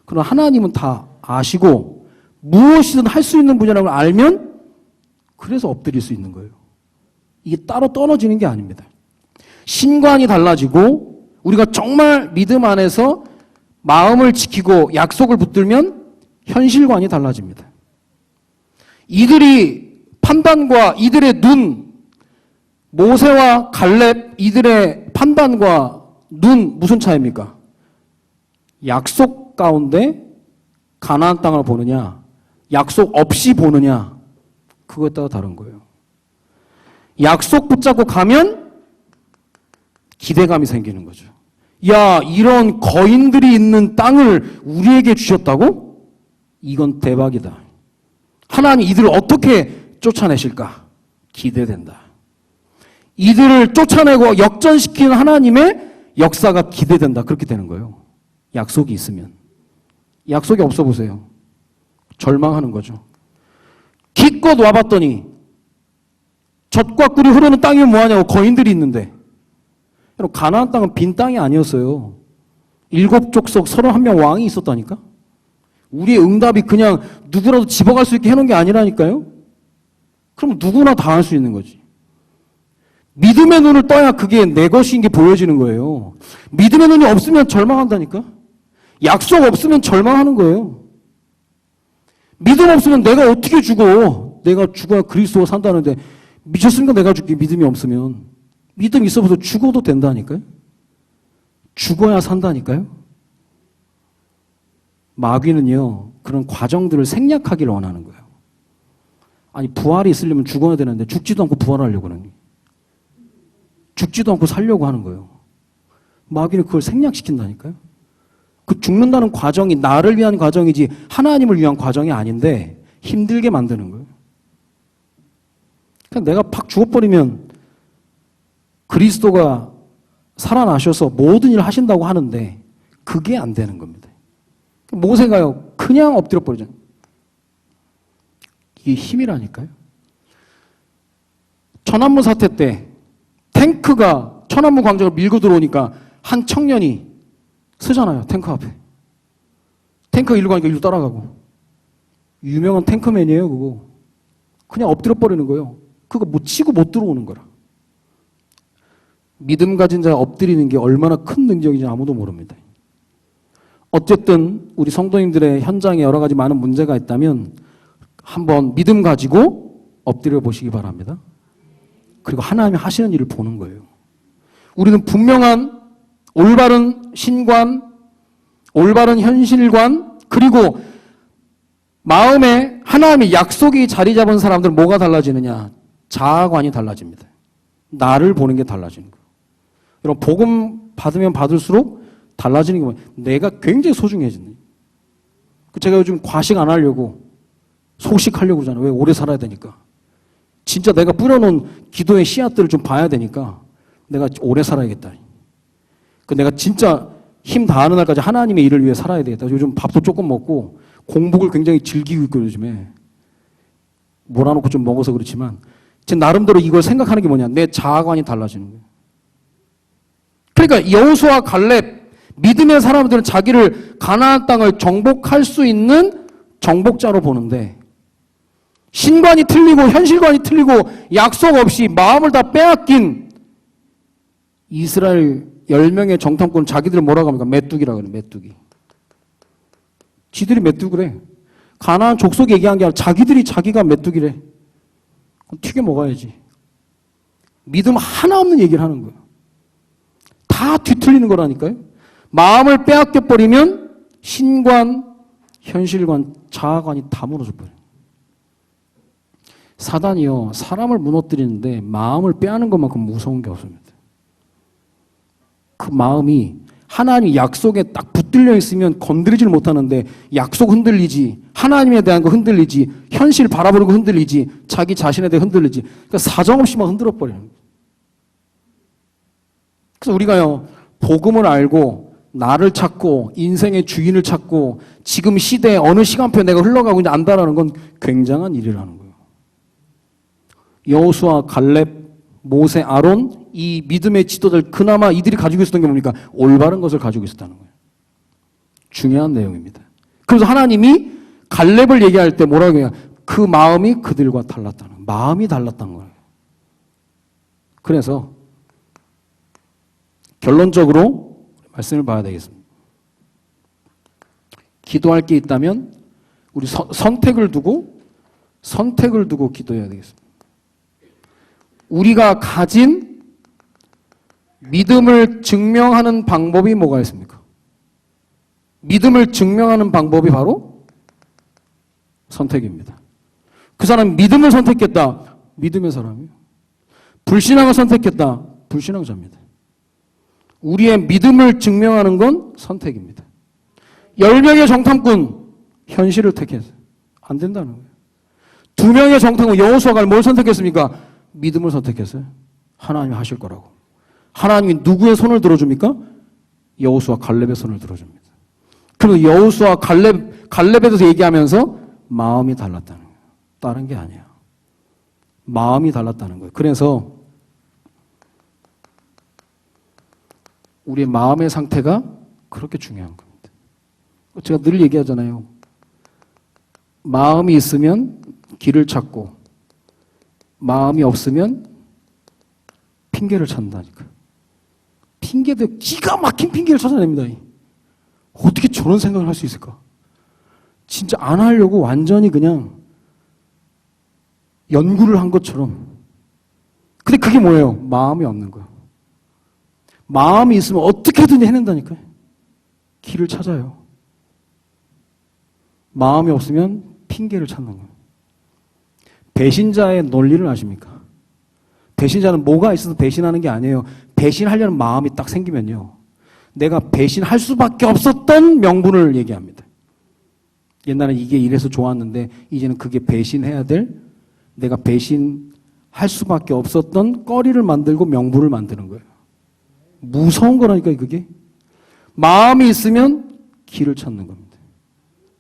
[SPEAKER 1] 그러나 하나님은 다 아시고 무엇이든 할 수 있는 분이라고 알면 그래서 엎드릴 수 있는 거예요. 이게 따로 떨어지는 게 아닙니다. 신관이 달라지고 우리가 정말 믿음 안에서 마음을 지키고 약속을 붙들면 현실관이 달라집니다. 이들이 판단과 이들의 눈 모세와 갈렙 이들의 판단과 눈 무슨 차이입니까? 약속 가운데 가나안 땅을 보느냐 약속 없이 보느냐 그거에 따라 다른 거예요. 약속 붙잡고 가면 기대감이 생기는 거죠. 야 이런 거인들이 있는 땅을 우리에게 주셨다고? 이건 대박이다. 하나님 이들을 어떻게 쫓아내실까? 기대된다. 이들을 쫓아내고 역전시키는 하나님의 역사가 기대된다. 그렇게 되는 거예요. 약속이 있으면. 약속이 없어 보세요. 절망하는 거죠. 기껏 와봤더니 젖과 꿀이 흐르는 땅이면 뭐하냐고 거인들이 있는데 여러분 가나안 땅은 빈 땅이 아니었어요. 7족속 31명 왕이 있었다니까. 우리의 응답이 그냥 누구라도 집어갈 수 있게 해놓은 게 아니라니까요. 그럼 누구나 다 할 수 있는 거지. 믿음의 눈을 떠야 그게 내 것인 게 보여지는 거예요. 믿음의 눈이 없으면 절망한다니까. 약속 없으면 절망하는 거예요. 믿음 없으면 내가 어떻게 죽어? 내가 죽어야 그리스도가 산다는데 미쳤으니까 내가 죽게 믿음이 없으면 믿음 있어서 죽어도 된다니까요. 죽어야 산다니까요. 마귀는요 그런 과정들을 생략하기를 원하는 거예요. 아니 부활이 있으려면 죽어야 되는데 죽지도 않고 부활하려고 하는 죽지도 않고 살려고 하는 거예요. 마귀는 그걸 생략시킨다니까요. 그 죽는다는 과정이 나를 위한 과정이지 하나님을 위한 과정이 아닌데 힘들게 만드는 거예요. 그냥 내가 팍 죽어버리면 그리스도가 살아나셔서 모든 일을 하신다고 하는데 그게 안 되는 겁니다. 모세가요 그냥 엎드려 버리잖아요. 이게 힘이라니까요. 천안문 사태 때 탱크가 천안문 광장을 밀고 들어오니까 한 청년이 서잖아요. 탱크 앞에. 탱크가 일로 가니까 일로 따라가고. 유명한 탱크맨이에요. 그거. 그냥 엎드려 버리는 거예요. 그거 뭐 치고 못 들어오는 거라. 믿음 가진 자가 엎드리는 게 얼마나 큰 능력인지 아무도 모릅니다. 어쨌든 우리 성도님들의 현장에 여러 가지 많은 문제가 있다면 한번 믿음 가지고 엎드려 보시기 바랍니다. 그리고 하나님이 하시는 일을 보는 거예요. 우리는 분명한 올바른 신관, 올바른 현실관, 그리고 마음에 하나님의 약속이 자리 잡은 사람들은 뭐가 달라지느냐? 자아관이 달라집니다. 나를 보는 게 달라지는 거예요. 여러분, 복음 받으면 받을수록 달라지는 게 뭐예요? 내가 굉장히 소중해지는 거예요. 제가 요즘 과식 안 하려고 소식하려고 하잖아요. 왜? 오래 살아야 되니까. 진짜 내가 뿌려놓은 기도의 씨앗들을 좀 봐야 되니까 내가 오래 살아야겠다. 내가 진짜 힘 다하는 날까지 하나님의 일을 위해 살아야 되겠다. 요즘 밥도 조금 먹고 공복을 굉장히 즐기고 있고 요즘에 몰아놓고 좀 먹어서 그렇지만 제 나름대로 이걸 생각하는 게 뭐냐. 내 자아관이 달라지는 거예요. 그러니까 여호수아 갈렙 믿음의 사람들은 자기를 가나안 땅을 정복할 수 있는 정복자로 보는데 신관이 틀리고 현실관이 틀리고 약속 없이 마음을 다 빼앗긴 이스라엘 10명의 정탐꾼 자기들 뭐라고 합니까? 메뚜기라고 그래요. 메뚜기. 지들이 메뚜기래. 가나안 족속 얘기한 게 아니라 자기들이 자기가 메뚜기래. 그럼 튀겨 먹어야지. 믿음 하나 없는 얘기를 하는 거예요. 다 뒤틀리는 거라니까요. 마음을 빼앗겨버리면 신관, 현실관, 자아관이 다 무너져 버려요. 사단이요, 사람을 무너뜨리는데 마음을 빼앗는 것만큼 무서운 게 없습니다. 그 마음이 하나님 약속에 딱 붙들려 있으면 건드리질 못하는데 약속 흔들리지, 하나님에 대한 거 흔들리지, 현실 바라보는 거 흔들리지, 자기 자신에 대해 흔들리지. 그러니까 사정없이 막 흔들어 버려요. 그래서 우리가요, 복음을 알고 나를 찾고 인생의 주인을 찾고 지금 시대에 어느 시간표에 내가 흘러가고 있는지 안다라는 건 굉장한 일이라는 거예요. 여호수아, 갈렙, 모세, 아론, 이 믿음의 지도자들, 그나마 이들이 가지고 있었던 게 뭡니까? 올바른 것을 가지고 있었다는 거예요. 중요한 내용입니다. 그래서 하나님이 갈렙을 얘기할 때 뭐라고 해요? 그 마음이 그들과 달랐다는 거예요. 마음이 달랐다는 거예요. 그래서 결론적으로 말씀을 봐야 되겠습니다. 기도할 게 있다면 우리 선택을 두고 기도해야 되겠습니다. 우리가 가진 믿음을 증명하는 방법이 뭐가 있습니까? 믿음을 증명하는 방법이 바로 선택입니다. 그 사람은 믿음을 선택했다. 믿음의 사람이에요. 불신앙을 선택했다. 불신앙자입니다. 우리의 믿음을 증명하는 건 선택입니다. 10명의 정탐꾼, 현실을 택했어요. 안 된다는 거예요. 2명의 정탐꾼, 여호수아가 뭘 선택했습니까? 믿음을 선택했어요. 하나님이 하실 거라고. 하나님이 누구의 손을 들어줍니까? 여호수아 갈렙의 손을 들어줍니다. 그리고 여호수아 갈렙에 대해서 얘기하면서 마음이 달랐다는 거예요. 다른 게 아니에요. 마음이 달랐다는 거예요. 그래서 우리의 마음의 상태가 그렇게 중요한 겁니다. 제가 늘 얘기하잖아요. 마음이 있으면 길을 찾고 마음이 없으면 핑계를 찾는다니까. 핑계도 기가 막힌 핑계를 찾아냅니다. 어떻게 저런 생각을 할 수 있을까? 진짜 안 하려고 완전히 그냥 연구를 한 것처럼. 근데 그게 뭐예요? 마음이 없는 거예요. 마음이 있으면 어떻게든 해낸다니까요. 길을 찾아요. 마음이 없으면 핑계를 찾는 거예요. 배신자의 논리를 아십니까? 배신자는 뭐가 있어서 배신하는 게 아니에요. 배신하려는 마음이 딱 생기면요. 내가 배신할 수밖에 없었던 명분을 얘기합니다. 옛날에 이게 이래서 좋았는데 이제는 그게 배신해야 될, 내가 배신할 수밖에 없었던 거리를 만들고 명분을 만드는 거예요. 무서운 거라니까 그게. 마음이 있으면 길을 찾는 겁니다.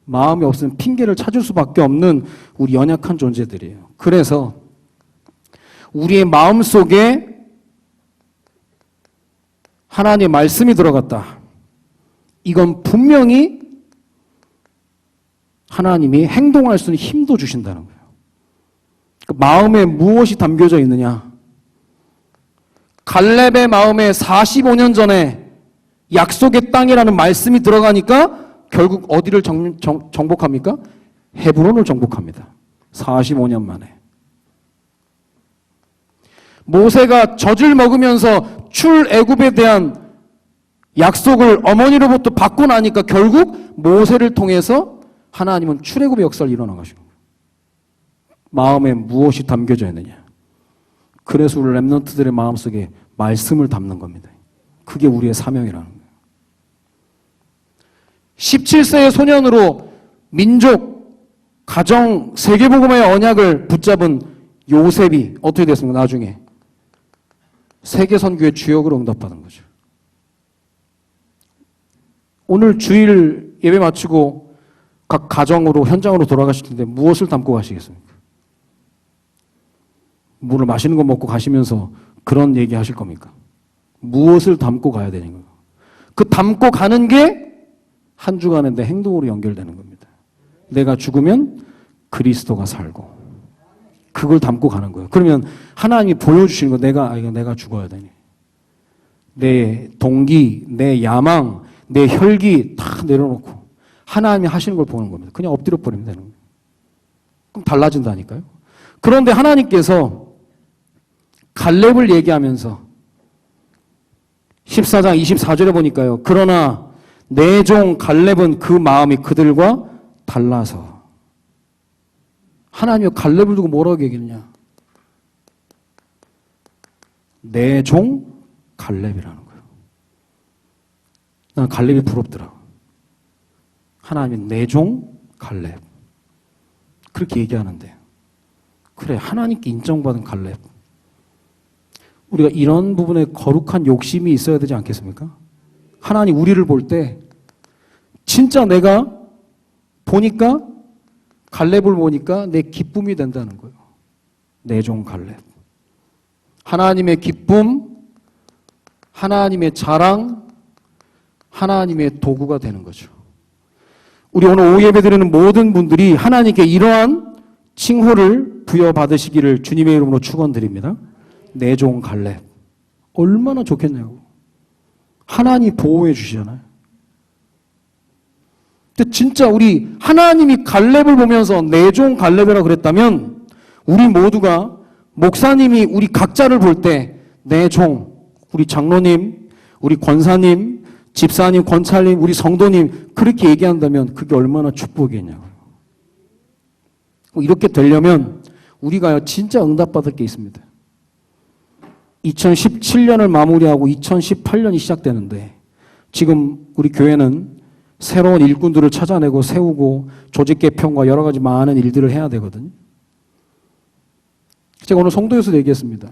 [SPEAKER 1] 마음이 없으면 핑계를 찾을 수밖에 없는 우리 연약한 존재들이에요. 그래서 우리의 마음 속에 하나님의 말씀이 들어갔다. 이건 분명히 하나님이 행동할 수 있는 힘도 주신다는 거예요. 그 마음에 무엇이 담겨져 있느냐? 갈렙의 마음에 45년 전에 약속의 땅이라는 말씀이 들어가니까 결국 어디를 정복합니까? 헤브론을 정복합니다. 45년 만에. 모세가 젖을 먹으면서 출애굽에 대한 약속을 어머니로부터 받고 나니까 결국 모세를 통해서 하나님은 출애굽의 역사를 일어난 것입니다. 마음에 무엇이 담겨져 있느냐. 그래서 우리 렘넌트들의 마음속에 말씀을 담는 겁니다. 그게 우리의 사명이라는 거예요. 17세의 소년으로 민족, 가정, 세계복음의 언약을 붙잡은 요셉이 어떻게 됐습니까? 나중에 세계선교의 주역으로 응답받은 거죠. 오늘 주일 예배 마치고 각 가정으로 현장으로 돌아가실 텐데 무엇을 담고 가시겠습니까? 물을 마시는 거 먹고 가시면서 그런 얘기 하실 겁니까? 무엇을 담고 가야 되는 거예요? 그 담고 가는 게 한 주간의 내 행동으로 연결되는 겁니다. 내가 죽으면 그리스도가 살고 그걸 담고 가는 거예요. 그러면 하나님이 보여주시는 거 내가 죽어야 되니. 내 동기, 내 야망, 내 혈기 다 내려놓고 하나님이 하시는 걸 보는 겁니다. 그냥 엎드려 버리면 되는 거예요. 그럼 달라진다니까요. 그런데 하나님께서 갈렙을 얘기하면서 14장 24절에 보니까요. 그러나 내 종 갈렙은 그 마음이 그들과 달라서. 하나님이 갈렙을 두고 뭐라고 얘기했냐. 내 종 갈렙이라는 거예요. 난 갈렙이 부럽더라. 하나님이 내 종 갈렙. 그렇게 얘기하는데 그래 하나님께 인정받은 갈렙. 우리가 이런 부분에 거룩한 욕심이 있어야 되지 않겠습니까? 하나님 우리를 볼 때 진짜 내가 보니까 갈렙을 보니까 내 기쁨이 된다는 거예요. 내 종 갈렙. 하나님의 기쁨, 하나님의 자랑, 하나님의 도구가 되는 거죠. 우리 오늘 오후 예배 드리는 모든 분들이 하나님께 이러한 칭호를 부여받으시기를 주님의 이름으로 축원드립니다. 내 종 갈렙. 얼마나 좋겠냐고. 하나님이 보호해 주시잖아요. 근데 진짜 우리 하나님이 갈렙을 보면서 내 종 갈렙이라고 그랬다면 우리 모두가 목사님이 우리 각자를 볼 때 내 종, 우리 장로님, 우리 권사님, 집사님, 권찰님, 우리 성도님 그렇게 얘기한다면 그게 얼마나 축복이냐고요. 이렇게 되려면 우리가 진짜 응답받을 게 있습니다. 2017년을 마무리하고 2018년이 시작되는데 지금 우리 교회는 새로운 일꾼들을 찾아내고 세우고 조직 개편과 여러 가지 많은 일들을 해야 되거든요. 제가 오늘 성도에서도 얘기했습니다.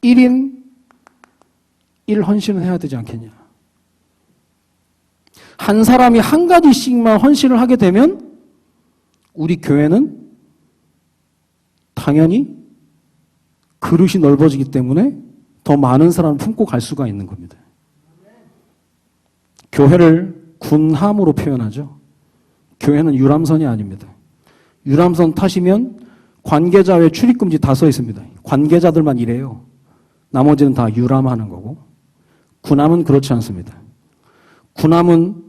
[SPEAKER 1] 1인 1헌신은 해야 되지 않겠냐. 한 사람이 한 가지씩만 헌신을 하게 되면 우리 교회는 당연히 그릇이 넓어지기 때문에 더 많은 사람을 품고 갈 수가 있는 겁니다. 교회를 군함으로 표현하죠. 교회는 유람선이 아닙니다. 유람선 타시면 관계자 외 출입금지 다 써 있습니다. 관계자들만 일해요. 나머지는 다 유람하는 거고. 군함은 그렇지 않습니다. 군함은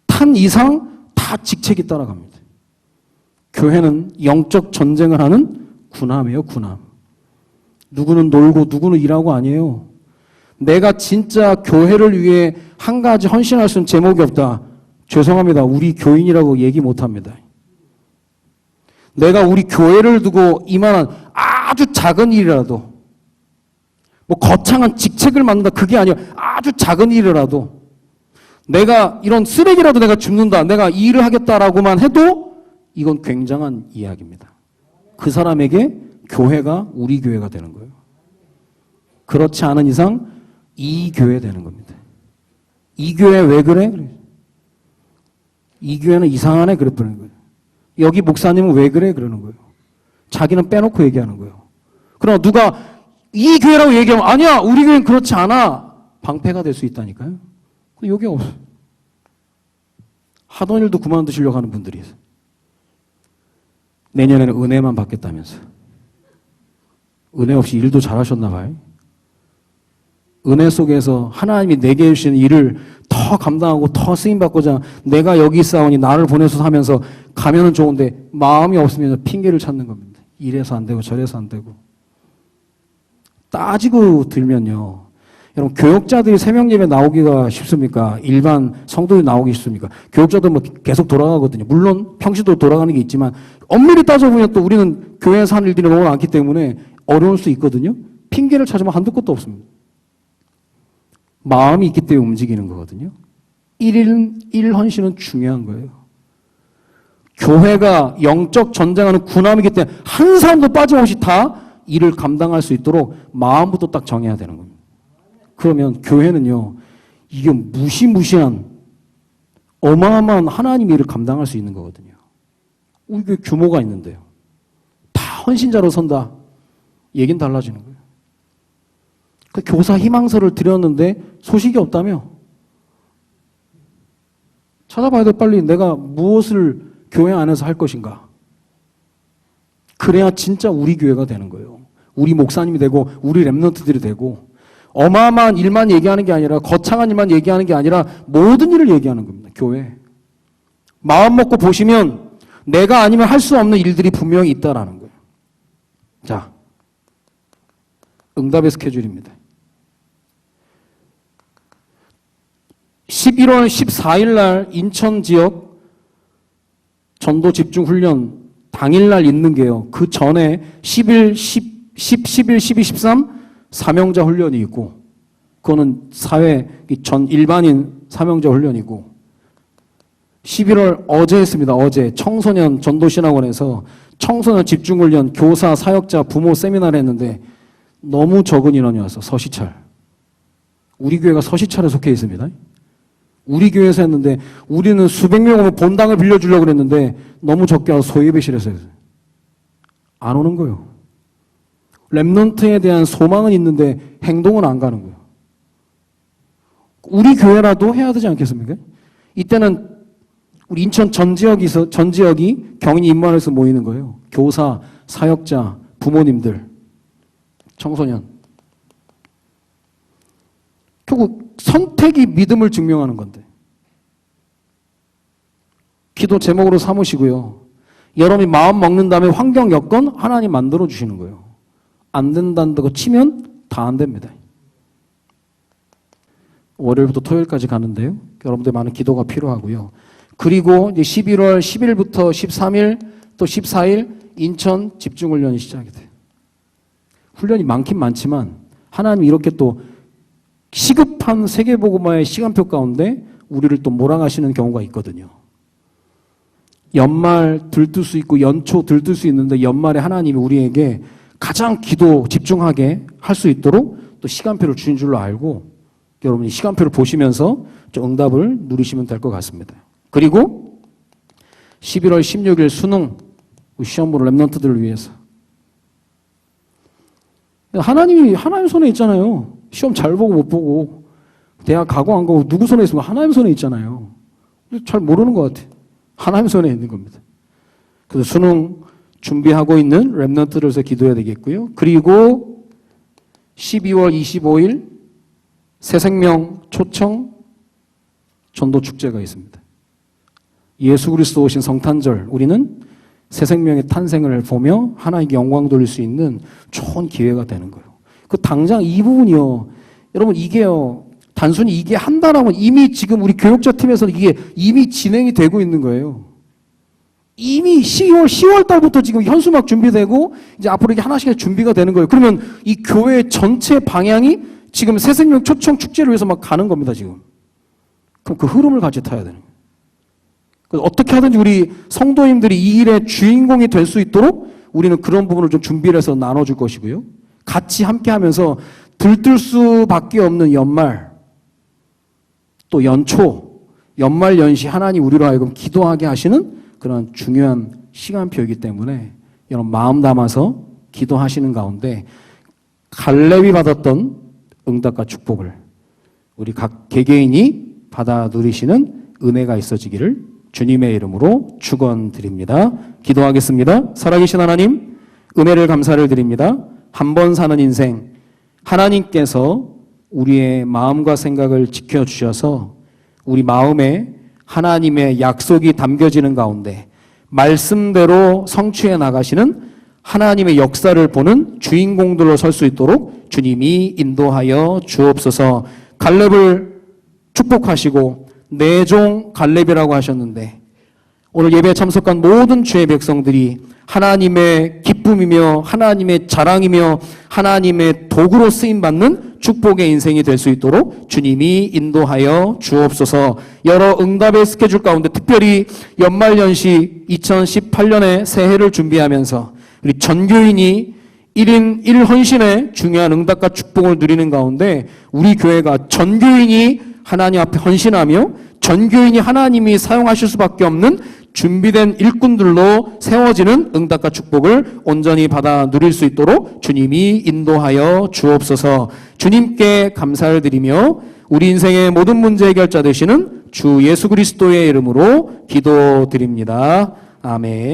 [SPEAKER 1] 탄 이상 다 직책이 따라갑니다. 교회는 영적 전쟁을 하는 군함이에요, 군함. 누구는 놀고 누구는 일하고 아니에요. 내가 진짜 교회를 위해 한 가지 헌신할 수 있는 제목이 없다. 죄송합니다. 우리 교인이라고 얘기 못합니다. 내가 우리 교회를 두고 이만한 아주 작은 일이라도 뭐 거창한 직책을 맡는다 그게 아니라 아주 작은 일이라도 내가 이런 쓰레기라도 내가 줍는다. 내가 이 일을 하겠다라고만 해도 이건 굉장한 이야기입니다. 그 사람에게 교회가 우리 교회가 되는 거예요. 그렇지 않은 이상 이 교회 되는 겁니다. 이 교회 왜 그래? 이 교회는 이상하네 그랬다는 거예요. 여기 목사님은 왜 그래? 그러는 거예요. 자기는 빼놓고 얘기하는 거예요. 그러나 누가 이 교회라고 얘기하면 아니야 우리 교회는 그렇지 않아. 방패가 될 수 있다니까요. 여기 없어요. 하던 일도 그만두시려고 하는 분들이 있어요. 내년에는 은혜만 받겠다면서. 은혜 없이 일도 잘하셨나 봐요. 은혜 속에서 하나님이 내게 주시는 일을 더 감당하고 더 쓰임받고자 내가 여기 있사오니 나를 보내소서 하면서 가면은 좋은데 마음이 없으면 핑계를 찾는 겁니다. 이래서 안 되고 저래서 안 되고. 따지고 들면요. 여러분, 교역자들이 새벽 예배 나오기가 쉽습니까? 일반 성도들이 나오기 쉽습니까? 교역자들 뭐 계속 돌아가거든요. 물론 평시도 돌아가는 게 있지만 엄밀히 따져보면 또 우리는 교회에서 하는 일들이 너무 많기 때문에 어려울 수 있거든요. 핑계를 찾으면 한두 것도 없습니다. 마음이 있기 때문에 움직이는 거거든요. 일 헌신은 중요한 거예요. 교회가 영적 전쟁하는 군함이기 때문에 한 사람도 빠짐없이 다 일을 감당할 수 있도록 마음부터 딱 정해야 되는 겁니다. 그러면 교회는요, 이게 무시무시한 어마어마한 하나님의 일을 감당할 수 있는 거거든요. 이게 규모가 있는데요. 다 헌신자로 선다. 얘기는 달라지는 거예요. 그 교사 희망서를 드렸는데 소식이 없다며? 찾아봐야 돼, 빨리. 내가 무엇을 교회 안에서 할 것인가? 그래야 진짜 우리 교회가 되는 거예요. 우리 목사님이 되고, 우리 랩런트들이 되고, 어마어마한 일만 얘기하는 게 아니라, 거창한 일만 얘기하는 게 아니라, 모든 일을 얘기하는 겁니다, 교회. 마음 먹고 보시면, 내가 아니면 할 수 없는 일들이 분명히 있다라는 거예요. 자, 응답의 스케줄입니다. 11월 14일 날 인천 지역 전도 집중 훈련 당일날 있는 게요. 그 전에 11, 12, 13 사명자 훈련이 있고, 그거는 사회 전 일반인 사명자 훈련이고, 11월 어제 했습니다. 어제 청소년 전도신학원에서 청소년 집중훈련 교사, 사역자, 부모 세미나를 했는데 너무 적은 인원이 와서 서시찰. 우리 교회가 서시찰에 속해 있습니다. 우리 교회에서 했는데 우리는 수백 명 오면 본당을 빌려주려고 그랬는데 너무 적게 와서 소예배실에서 했어요. 안 오는 거예요. 랩넌트에 대한 소망은 있는데 행동은 안 가는 거예요. 우리 교회라도 해야 되지 않겠습니까? 이때는 우리 인천 전 지역이 경인 인만에서 모이는 거예요. 교사, 사역자, 부모님들, 청소년. 결국 선택이 믿음을 증명하는 건데. 기도 제목으로 삼으시고요. 여러분이 마음 먹는 다음에 환경 여건 하나님 만들어 주시는 거예요. 안 된다고 치면 다 안 됩니다. 월요일부터 토요일까지 가는데요. 여러분들 많은 기도가 필요하고요. 그리고 이제 11월 10일부터 13일 또 14일 인천 집중훈련이 시작이 돼요. 훈련이 많긴 많지만 하나님이 이렇게 또 시급한 세계복음화의 시간표 가운데 우리를 또 몰아가시는 경우가 있거든요. 연말 들뜰 수 있고 연초 들뜰 수 있는데 연말에 하나님이 우리에게 가장 기도 집중하게 할 수 있도록 또 시간표를 주신 줄로 알고 여러분이 시간표를 보시면서 좀 응답을 누리시면 될 것 같습니다. 그리고 11월 16일 수능 시험 보는 랩런트들을 위해서 하나님 손에 있잖아요. 시험 잘 보고 못 보고 대학 가고 안 가고 누구 손에 있습니까? 하나님 손에 있잖아요. 잘 모르는 것 같아요. 하나님 손에 있는 겁니다. 그래서 수능 준비하고 있는 랩런트를 위해서 기도해야 되겠고요. 그리고 12월 25일 새생명 초청 전도 축제가 있습니다. 예수 그리스도 오신 성탄절, 우리는 새 생명의 탄생을 보며 하나님께 영광 돌릴 수 있는 좋은 기회가 되는 거예요. 그 당장 이 부분이요. 여러분 이게요. 단순히 이게 한다라고 이미 지금 우리 교육자 팀에서는 이게 이미 진행이 되고 있는 거예요. 이미 10월 달부터 지금 현수막 준비되고 이제 앞으로 이게 하나씩 준비가 되는 거예요. 그러면 이 교회 전체 방향이 지금 새 생명 초청 축제를 위해서 막 가는 겁니다, 지금. 그럼 그 흐름을 같이 타야 되는 거예요. 어떻게 하든지 우리 성도님들이 이 일의 주인공이 될 수 있도록 우리는 그런 부분을 좀 준비를 해서 나눠줄 것이고요. 같이 함께 하면서 들뜰 수밖에 없는 연말, 또 연초, 연말 연시 하나님 우리로 하여금 기도하게 하시는 그런 중요한 시간표이기 때문에 여러분 마음 담아서 기도하시는 가운데 갈렙이 받았던 응답과 축복을 우리 각 개개인이 받아 누리시는 은혜가 있어지기를 주님의 이름으로 축원드립니다. 기도하겠습니다. 살아계신 하나님, 은혜를 감사를 드립니다. 한 번 사는 인생, 하나님께서 우리의 마음과 생각을 지켜주셔서 우리 마음에 하나님의 약속이 담겨지는 가운데 말씀대로 성취해 나가시는 하나님의 역사를 보는 주인공들로 설 수 있도록 주님이 인도하여 주옵소서. 갈렙을 축복하시고 내 종 갈렙이라고 하셨는데 오늘 예배에 참석한 모든 주의 백성들이 하나님의 기쁨이며 하나님의 자랑이며 하나님의 도구로 쓰임받는 축복의 인생이 될 수 있도록 주님이 인도하여 주옵소서. 여러 응답의 스케줄 가운데 특별히 연말연시 2018년의 새해를 준비하면서 우리 전교인이 1인 1헌신의 중요한 응답과 축복을 누리는 가운데 우리 교회가 전교인이 하나님 앞에 헌신하며 전교인이 하나님이 사용하실 수밖에 없는 준비된 일꾼들로 세워지는 응답과 축복을 온전히 받아 누릴 수 있도록 주님이 인도하여 주옵소서. 주님께 감사를 드리며 우리 인생의 모든 문제 해결자 되시는 주 예수 그리스도의 이름으로 기도드립니다. 아멘.